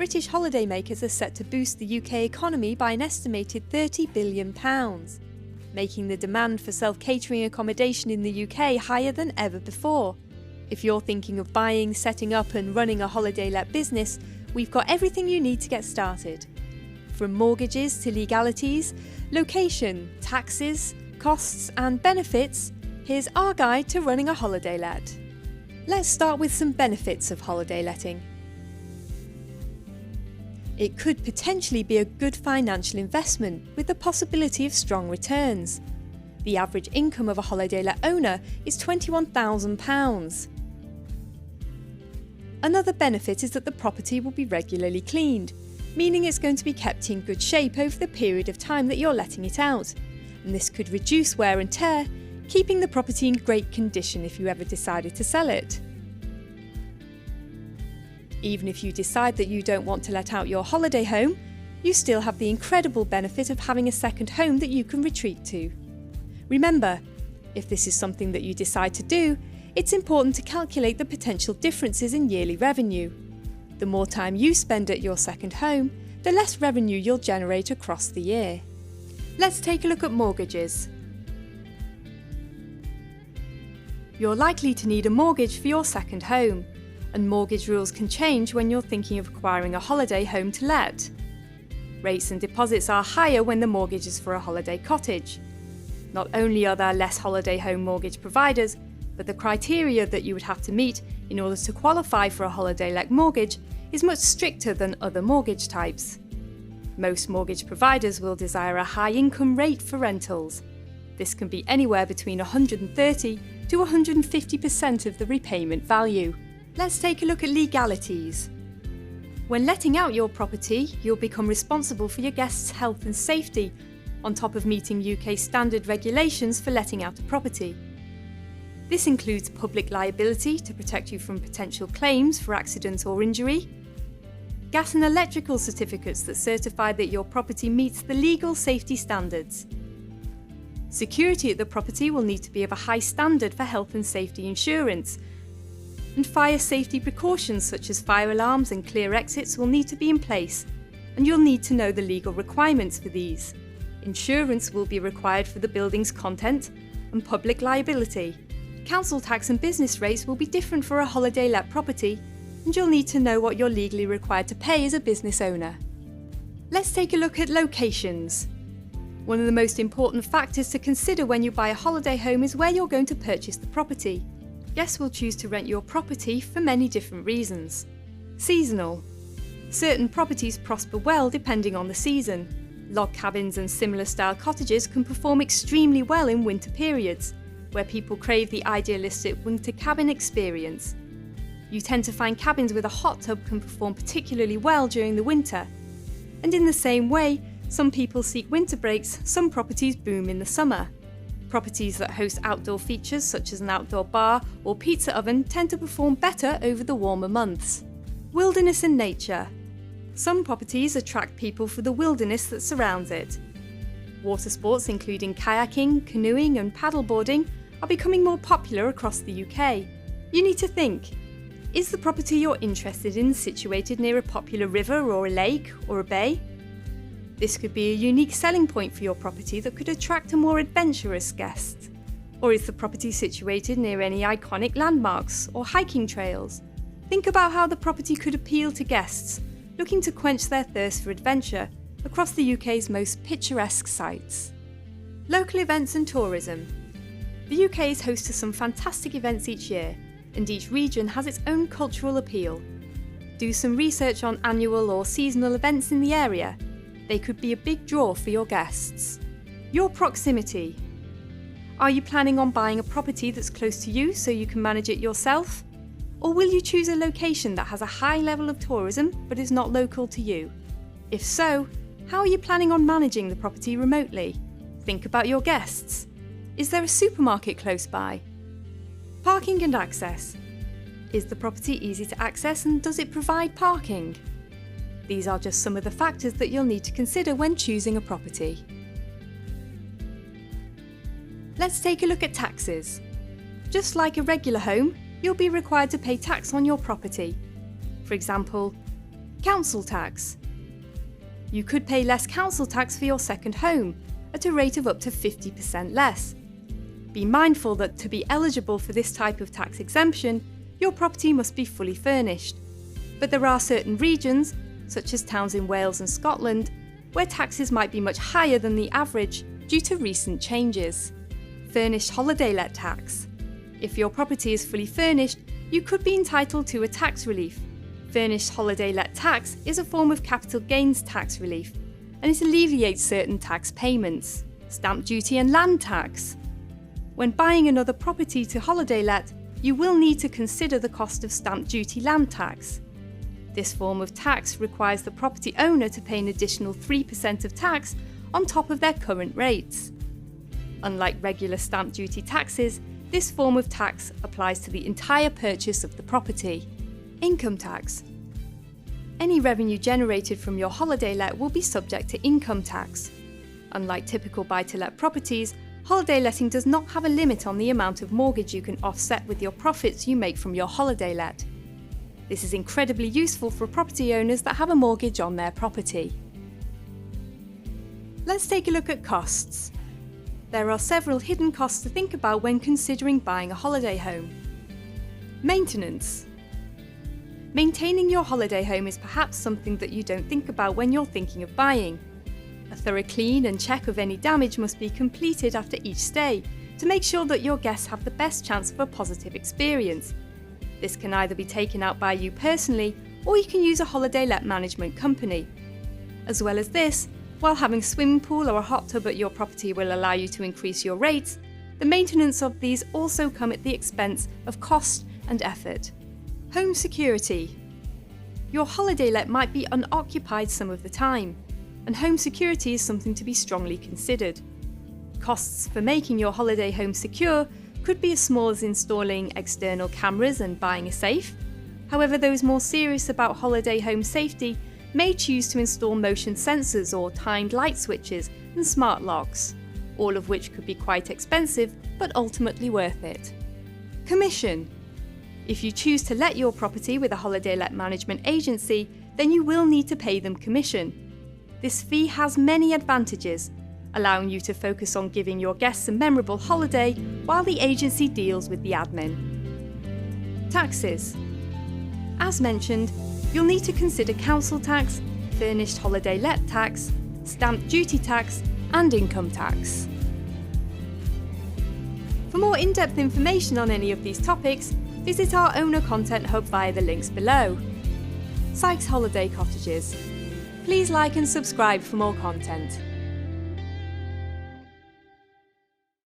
British holidaymakers are set to boost the UK economy by an estimated £30 billion, making the demand for self-catering accommodation in the UK higher than ever before. If you're thinking of buying, setting up and running a holiday let business, we've got everything you need to get started. From mortgages to legalities, location, taxes, costs and benefits, here's our guide to running a holiday let. Let's start with some benefits of holiday letting. It could potentially be a good financial investment with the possibility of strong returns. The average income of a holiday let owner is £21,000. Another benefit is that the property will be regularly cleaned, meaning it's going to be kept in good shape over the period of time that you're letting it out. And this could reduce wear and tear, keeping the property in great condition if you ever decided to sell it. Even if you decide that you don't want to let out your holiday home, you still have the incredible benefit of having a second home that you can retreat to. Remember, if this is something that you decide to do, it's important to calculate the potential differences in yearly revenue. The more time you spend at your second home, the less revenue you'll generate across the year. Let's take a look at mortgages. You're likely to need a mortgage for your second home, and mortgage rules can change when you're thinking of acquiring a holiday home to let. Rates and deposits are higher when the mortgage is for a holiday cottage. Not only are there less holiday home mortgage providers, but the criteria that you would have to meet in order to qualify for a holiday let mortgage is much stricter than other mortgage types. Most mortgage providers will desire a high income rate for rentals. This can be anywhere between 130 to 150% of the repayment value. Let's take a look at legalities. When letting out your property, you'll become responsible for your guests' health and safety, on top of meeting UK standard regulations for letting out a property. This includes public liability to protect you from potential claims for accident or injury, gas and electrical certificates that certify that your property meets the legal safety standards. Security at the property will need to be of a high standard for health and safety insurance, and fire safety precautions such as fire alarms and clear exits will need to be in place, and you'll need to know the legal requirements for these. Insurance will be required for the building's content and public liability. Council tax and business rates will be different for a holiday let property, and you'll need to know what you're legally required to pay as a business owner. Let's take a look at locations. One of the most important factors to consider when you buy a holiday home is where you're going to purchase the property. Guests will choose to rent your property for many different reasons. Seasonal. Certain properties prosper well depending on the season. Log cabins and similar style cottages can perform extremely well in winter periods, where people crave the idealistic winter cabin experience. You tend to find cabins with a hot tub can perform particularly well during the winter. And in the same way, some people seek winter breaks, some properties boom in the summer. Properties that host outdoor features such as an outdoor bar or pizza oven tend to perform better over the warmer months. Wilderness and nature. Some properties attract people for the wilderness that surrounds it. Water sports including kayaking, canoeing and paddleboarding are becoming more popular across the UK. You need to think, is the property you're interested in situated near a popular river or a lake or a bay? This could be a unique selling point for your property that could attract a more adventurous guest. Or is the property situated near any iconic landmarks or hiking trails? Think about how the property could appeal to guests looking to quench their thirst for adventure across the UK's most picturesque sites. Local events and tourism. The UK is host to some fantastic events each year, and each region has its own cultural appeal. Do some research on annual or seasonal events in the area. They could be a big draw for your guests. Your proximity. Are you planning on buying a property that's close to you so you can manage it yourself? Or will you choose a location that has a high level of tourism but is not local to you? If so, how are you planning on managing the property remotely? Think about your guests. Is there a supermarket close by? Parking and access. Is the property easy to access and does it provide parking? These are just some of the factors that you'll need to consider when choosing a property. Let's take a look at taxes. Just like a regular home, you'll be required to pay tax on your property. For example, Council tax. You could pay less council tax for your second home, at a rate of up to 50% less. Be mindful that to be eligible for this type of tax exemption, your property must be fully furnished. But there are certain regions, such as towns in Wales and Scotland, where taxes might be much higher than the average due to recent changes. Furnished Holiday Let Tax. If your property is fully furnished, you could be entitled to a tax relief. Furnished Holiday Let Tax is a form of capital gains tax relief, and it alleviates certain tax payments, stamp duty and land tax. When buying another property to holiday let, you will need to consider the cost of stamp duty land tax. This form of tax requires the property owner to pay an additional 3% of tax on top of their current rates. Unlike regular stamp duty taxes, this form of tax applies to the entire purchase of the property. Income tax. Any revenue generated from your holiday let will be subject to income tax. Unlike typical buy-to-let properties, holiday letting does not have a limit on the amount of mortgage you can offset with your profits you make from your holiday let. This is incredibly useful for property owners that have a mortgage on their property. Let's take a look at costs. There are several hidden costs to think about when considering buying a holiday home. Maintenance. Maintaining your holiday home is perhaps something that you don't think about when you're thinking of buying. A thorough clean and check of any damage must be completed after each stay to make sure that your guests have the best chance of a positive experience. This can either be taken out by you personally, or you can use a holiday let management company. As well as this, while having a swimming pool or a hot tub at your property will allow you to increase your rates, the maintenance of these also come at the expense of cost and effort. Home security. Your holiday let might be unoccupied some of the time, and home security is something to be strongly considered. Costs for making your holiday home secure could be as small as installing external cameras and buying a safe. However, those more serious about holiday home safety may choose to install motion sensors or timed light switches and smart locks, all of which could be quite expensive but ultimately worth it. Commission. If you choose to let your property with a holiday let management agency, then you will need to pay them commission. This fee has many advantages, allowing you to focus on giving your guests a memorable holiday while the agency deals with the admin. Taxes. As mentioned, you'll need to consider council tax, furnished holiday let tax, stamp duty tax, and income tax. For more in-depth information on any of these topics, visit our owner content hub via the links below. Sykes Holiday Cottages. Please like and subscribe for more content.